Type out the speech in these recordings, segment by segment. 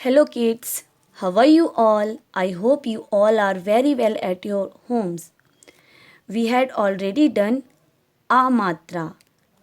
Hello kids, how are you all? I hope you all are very well at your homes. We had already done a matra.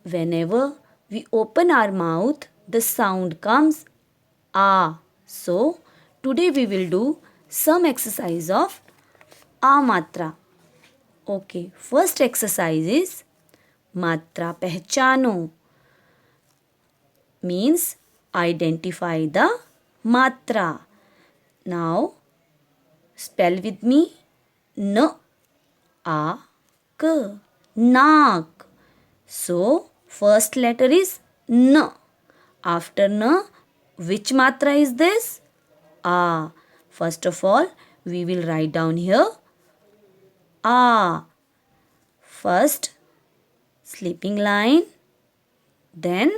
Whenever we open our mouth, the sound comes a. So, today we will do some exercise of a matra. Okay, first exercise is matra pehchano. Means identify the matra. Now spell with me. N a k nak. So first letter is n. After n, which matra is this? A. First of all, we will write down here a. First sleeping line, then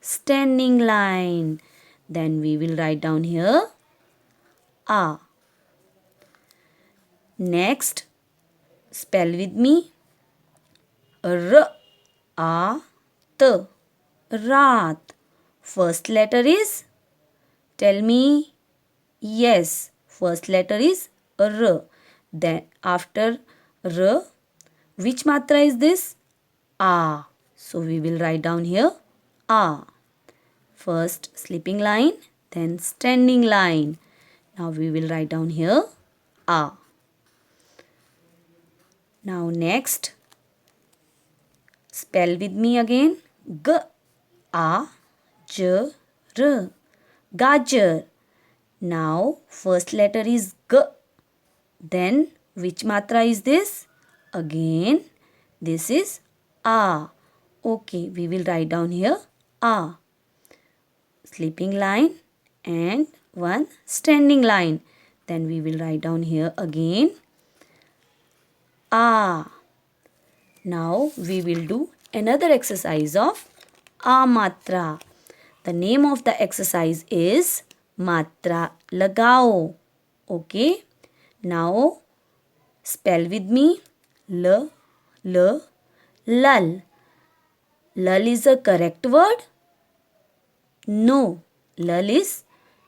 standing line. Then we will write down here a. Next, spell with me. R a t. Raat. First letter is, tell me. Yes, first letter is R. Then after R, which matra is this? A. So we will write down here A. First sleeping line, then standing line. Now we will write down here A. Now next, spell with me again. G A J R. Gajar. Now first letter is G. Then which matra is this? Again this is A. Okay, we will write down here A. Sleeping line and one standing line. Then we will write down here again A. Now we will do another exercise of A matra. The name of the exercise is Matra Lagao. Okay. Now spell with me. L, L, Lal. Lal is a correct word? No, lal is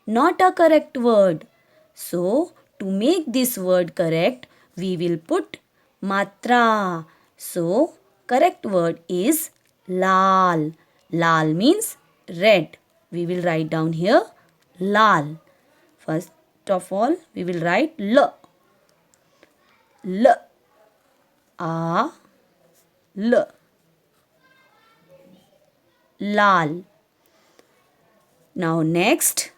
not a correct word. So, to make this word correct, we will put matra. So, correct word is lal. Lal means red. We will write down here lal. First of all, we will write L. L. A. L. Lal. Now next,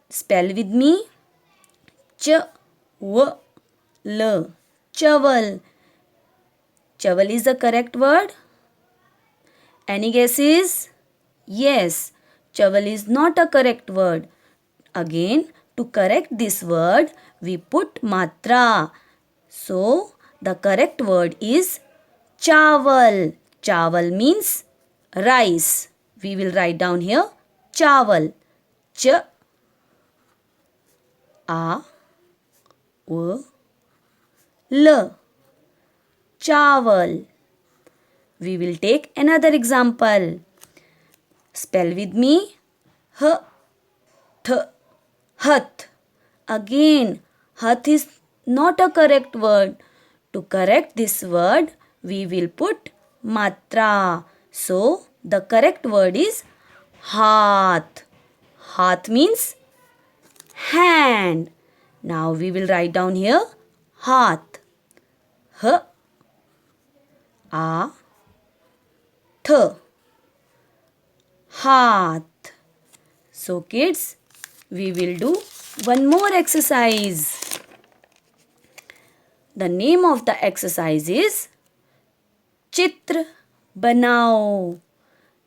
spell with me. Ch, w, l. Chaval. Chaval is the correct word? Any guesses? Yes, chaval is not a correct word. Again, to correct this word, we put matra. So, the correct word is chaval. Chaval means rice. We will write down here chaval. Ch a w l. Chaval. We will take another example. Spell with me. H th hath. Again, hath is not a correct word. To correct this word, we will put matra. So, the correct word is hath. Hath means hand. Now we will write down here hath. H a th. Hath. So kids, we will do one more exercise. The name of the exercise is Chitra Banao.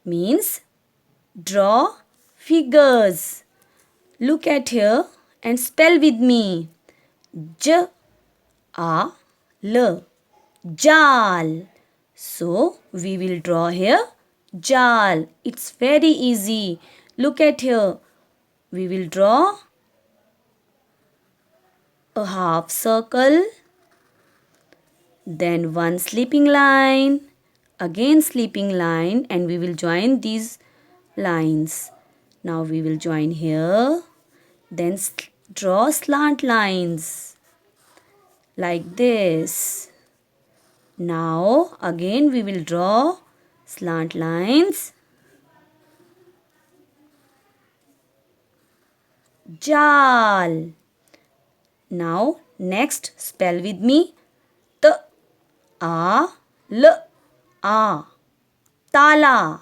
Means draw figures. Look at here and spell with me. J A L. Jal. So we will draw here Jal. It's very easy. Look at here. We will draw a half circle. Then one sleeping line. Again sleeping line, and we will join these lines. Now we will join here Then draw slant lines like this. Now again we will draw slant lines. Jal. Now next spell with me. T A L A. Tala.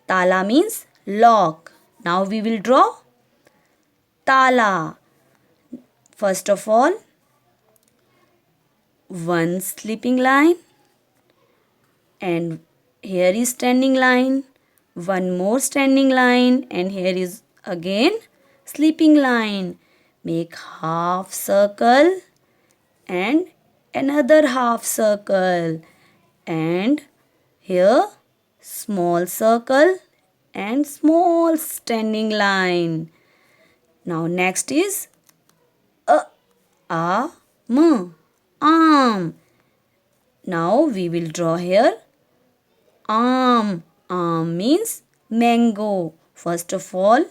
Tala means lock. Now we will draw tala. First of all, one sleeping line, and here is standing line, one more standing line, and here is again sleeping line. Make half circle and another half circle, and here small circle and small standing line. Now next is arm. Arm. Now we will draw here arm. Arm means mango. First of all,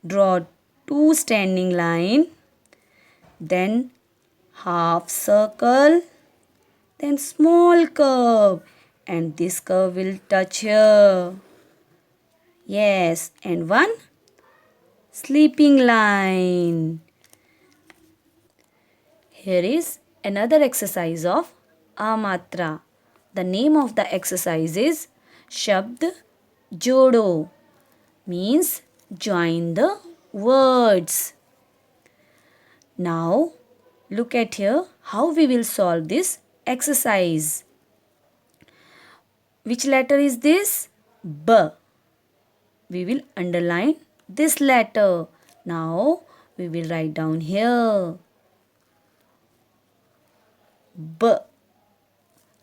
draw two standing line, then half circle, then small curve, and this curve will touch here. Yes, and one sleeping line. Here is another exercise of Amatra. The name of the exercise is Shabd Jodo, means join the words. Now look at here how we will solve this exercise. Which letter is this? B. We will underline this letter. Now we will write down here B.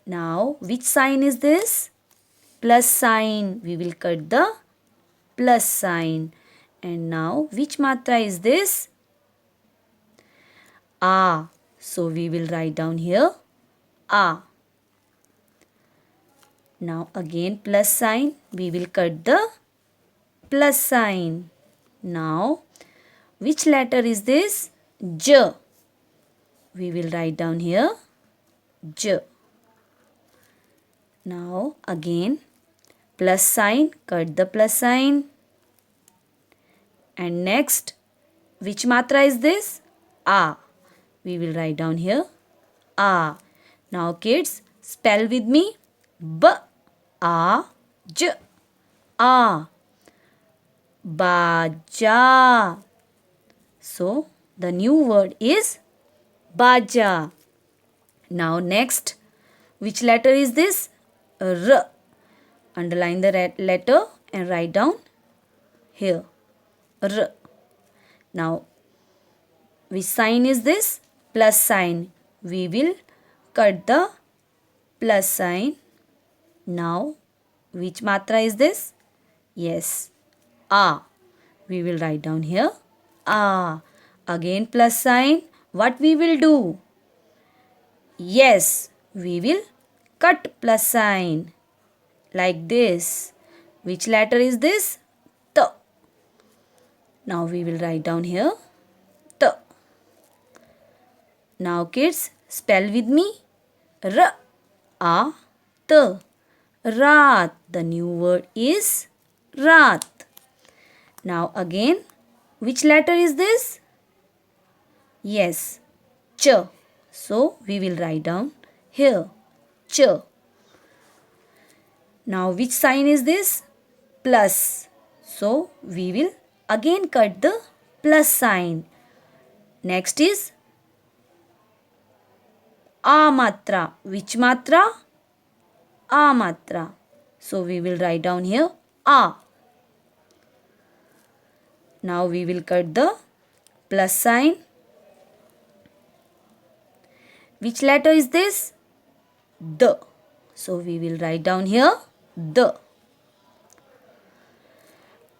Now which sign is this? Plus sign. We will cut the plus sign. And now which matra is this? A. So we will write down here A. Now again plus sign. We will cut the plus sign. Now which letter is this? J. We will write down here J. Now again plus sign, cut the plus sign. And next, which matra is this? A. We will write down here A. Now kids, spell with me B A J A. Baja. So the new word is Baja. Now next, which letter is this? R. Underline the letter and write down here R. Now which sign is this? Plus sign. We will cut the plus sign. Now which matra is this? Yes, A. We will write down here A. Again plus sign. What we will do? Yes, we will cut plus sign like this. Which letter is this? T. Now we will write down here T. Now kids, spell with me R A T. Raat. The new word is Raat. Now again, which letter is this? Yes, Ch. So we will write down here Ch. Now which sign is this? Plus. So we will again cut the plus sign. Next is A matra. Which matra? A matra. So we will write down here A. Now we will cut the plus sign. Which letter is this? D. So we will write down here D.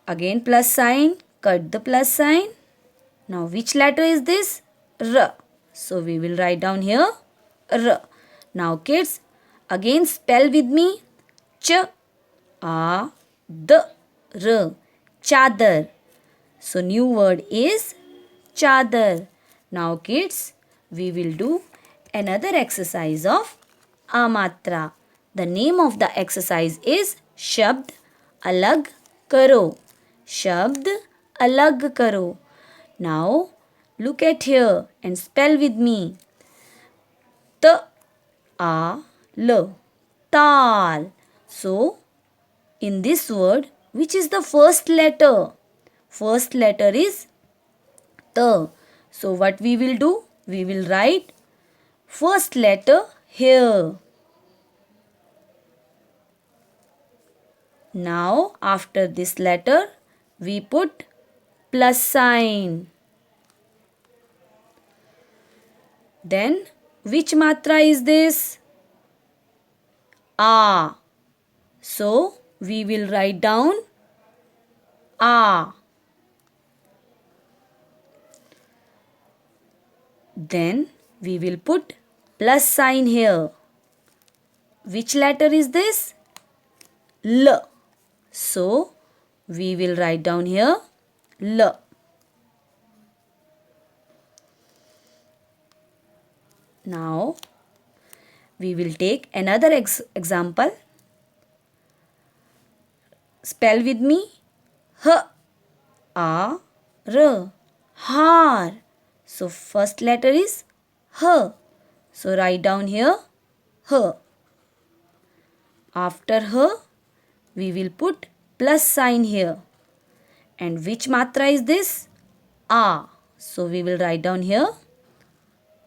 Again plus sign, cut the plus sign. Now which letter is this? R. So we will write down here R. Now kids, again spell with me Ch A D R. Chadar. So new word is chadar. Now kids, we will do another exercise of Amatra. The name of the exercise is Shabd Alag Karo. Shabd Alag Karo. Now look at here and spell with me. T A L. Tal. So in this word, which is the first letter? First letter is T. So what we will do? We will write first letter here. Now after this letter, we put plus sign. Then which matra is this? A. So we will write down A. Then we will put plus sign here. Which letter is this? L. So we will write down here L. Now we will take another example. Spell with me. H A R. Har. So first letter is H. So write down here H. After H, we will put plus sign here. And which matra is this? A. So we will write down here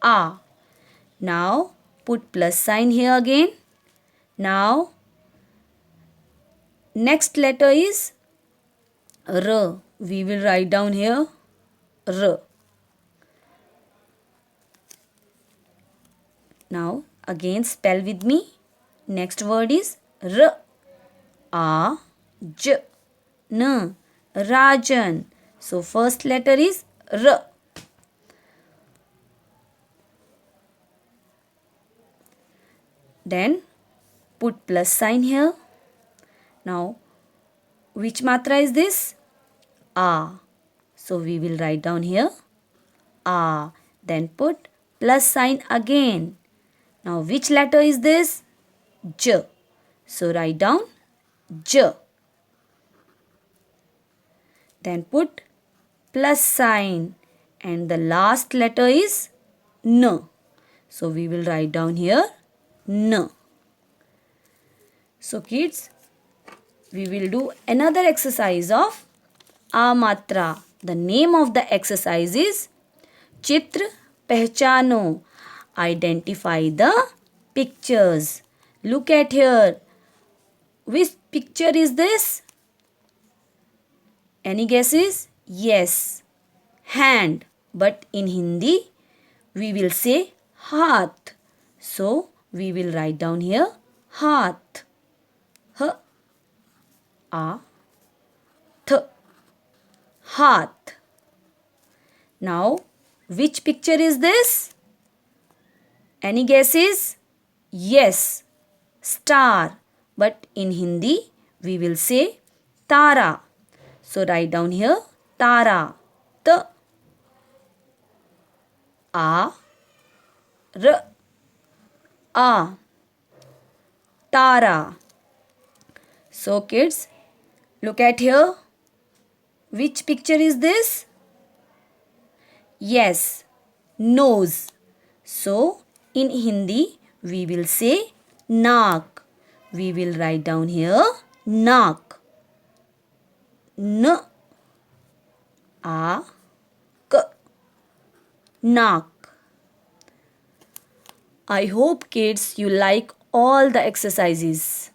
A. Now put plus sign here again. Now next letter is R. We will write down here R. Now again spell with me. Next word is R. A J N. Rajan. So first letter is R. Then put plus sign here. Now which matra is this? A. So we will write down here A. Then put plus sign again. Now which letter is this? J. So write down J. Then put plus sign. And the last letter is N. So we will write down here N. So kids, we will do another exercise of Amatra. The name of the exercise is Chitra Pehchano. Identify the pictures. Look at here. Which picture is this? Any guesses? Yes. Hand. But in Hindi, we will say haath. So, we will write down here haath. H A Th. Haath. Now, which picture is this? Any guesses? Yes. Star. But in Hindi, we will say Tara. So, write down here Tara. T A R A. Tara. So kids, look at here. Which picture is this? Yes, nose. So in Hindi, we will say naak. We will write down here naak. N A K. Naak. I hope kids you like all the exercises.